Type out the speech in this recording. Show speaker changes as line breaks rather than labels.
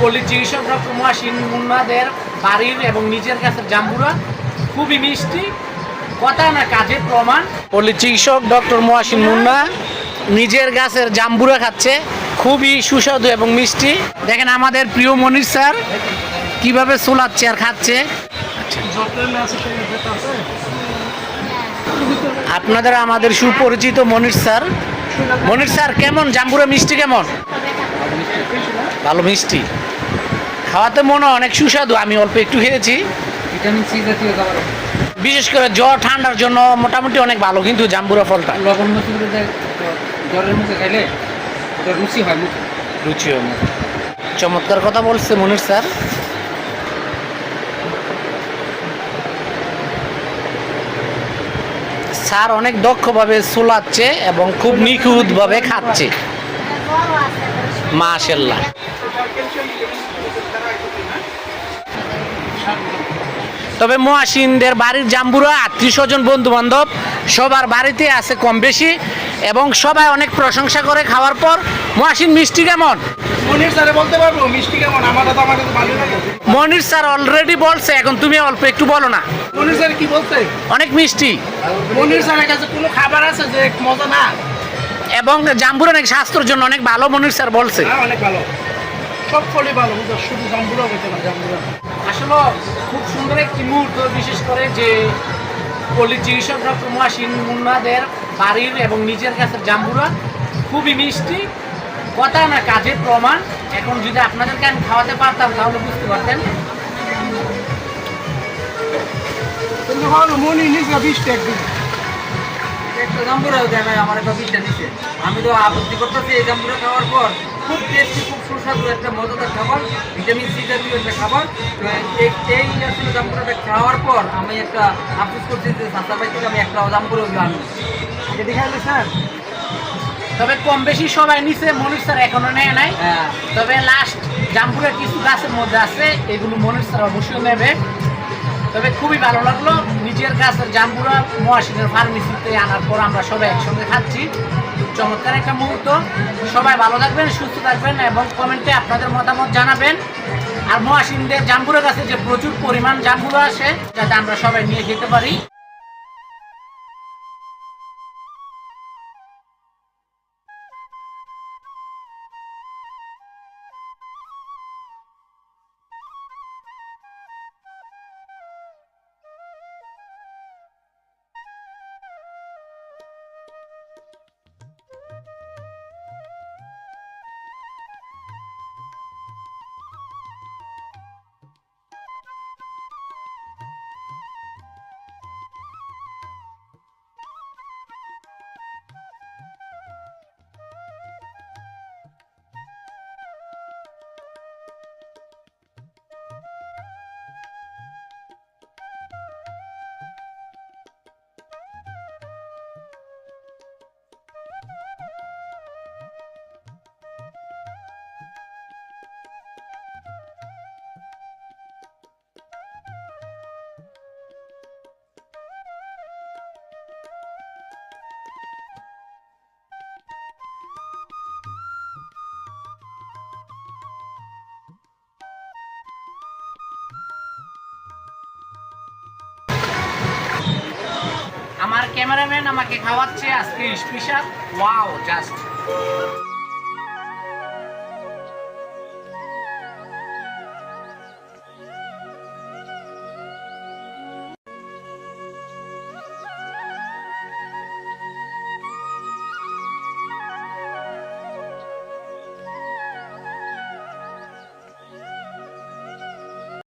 পল্লী চিকিৎসক ডক্টর মহাসিন মুন্নাদের বাড়ির এবং নিজের কাছের জাম্বুরা খুবই মিষ্টি, কথা না কাজে প্রমাণ। পল্লী চিকিৎসক ডক্টর মহাসিন মুন্না নিজের গাছের জাম্বুরা খাচ্ছে, খুবই সুস্বাদু এবং মিষ্টি। দেখেন আমাদের প্রিয় মনির স্যার কিভাবে চুলাচ্ছে আর খাচ্ছে। আপনাদের আমাদের সুপরিচিত মনির স্যার। মনির স্যার কেমন জাম্বুরা মিষ্টি কেমন? ভালো মিষ্টি, খাওয়াতে মনে অনেক সুস্বাদু। আমি অল্প একটু খেয়েছি।
ভিটামিন সি জাতীয় খাবার,
বিশেষ করে জ্বর ঠান্ডার জন্য মোটামুটি অনেক ভালো কিন্তু জাম্বুরা ফলটা।
লবণ মরিচ দিয়ে জ্বরের মুখে খাইলে ওটা রুচি হয় মুখে,
রুচি হয় মুখে। চমৎকার কথা বলছে মনির স্যার। স্যার অনেক দক্ষভাবে চুলাচ্ছে এবং খুব নিখুঁতভাবে খাচ্ছে। মাশাআল্লাহ। তবে মহাসিনদের বাড়ির জাম্বুরা আত্মীয় স্বজন বন্ধু বান্ধব সবার বাড়িতে আছে কম বেশি, এবং সবাই অনেক প্রশংসা করে খাওয়ার পর। মহাসিন মিষ্টি কেমন?
মনির স্যার বলতে পারবো মিষ্টি কেমন? আমারটা তো আমার কাছে ভালো লাগে।
মনির স্যার অলরেডি বলছে, এখন তুমি অল্প একটু বলো না।
মনির স্যার কি বলছে?
অনেক মিষ্টি।
মনির স্যারের কাছে কোনো খাবার আছে যে মজা না?
এবং জাম্বুরা অনেক স্বাস্থ্যের জন্য অনেক ভালো মনির স্যার বলছে।
হ্যাঁ, অনেক ভালো, সব ফলই ভালো, শুধু জাম্বুরা হইতে না। জাম্বুরা
আসলে খুব সুন্দর একটি মুহূর্ত, বিশেষ করে যে পল্লী চিকিৎসক ডক্টর মহাসিন মুন্নাদের বাড়ির এবং নিজের কাছের জাম্বুরা খুবই মিষ্টি, কথা না কাজে প্রমাণ। এখন যদি আপনাদেরকে আমি খাওয়াতে পারতাম তাহলে বুঝতে পারতেন।
কিন্তু ভালো, মনি নিজে বৃষ্টি একদিন
একটা জাম্বুরাও দেয় না, আমার একটা বিশটা দিচ্ছে। আমি তো আপত্তি করতেছি এই জাম্বুরা খাওয়ার পর। খুব টেস্টি, খুব সুস্বাদু একটা মজাদার খাবার, ভিটামিন সি জাতীয় একটা খাবার। এই আসলে জাম্বুরাটা খাওয়ার পর আমি একটা আফসোস করছি যে সাস্তাবাই থেকে আমি একটা জাম্বুরাও আনি।
এটা দেখাইলে স্যার।
তবে কম বেশি সবাই নিচে, মনির স্যার এখনো নেয় নাই।
হ্যাঁ,
তবে লাস্ট জাম্বুরা কিছু গাছের মধ্যে আছে, এগুলো মনির স্যার অবশ্যই নেবে। তবে খুবই ভালো লাগলো নিজের গাছের জাম্বুরা মহাসিনের ফার্মেসিতে আনার পর আমরা সবাই একসঙ্গে খাচ্ছি। চমৎকার একটা মুহূর্ত। সবাই ভালো থাকবেন, সুস্থ থাকবেন এবং কমেন্টে আপনাদের মতামত জানাবেন। আর মহাসিনদের জাম্বুরা গাছে যে প্রচুর পরিমাণ জাম্বুরা আসে, যাতে আমরা সবাই নিয়ে যেতে পারি। আমার ক্যামেরাম্যান আমাকে খাওয়াচ্ছে আজকে স্পেশাল। Wow, just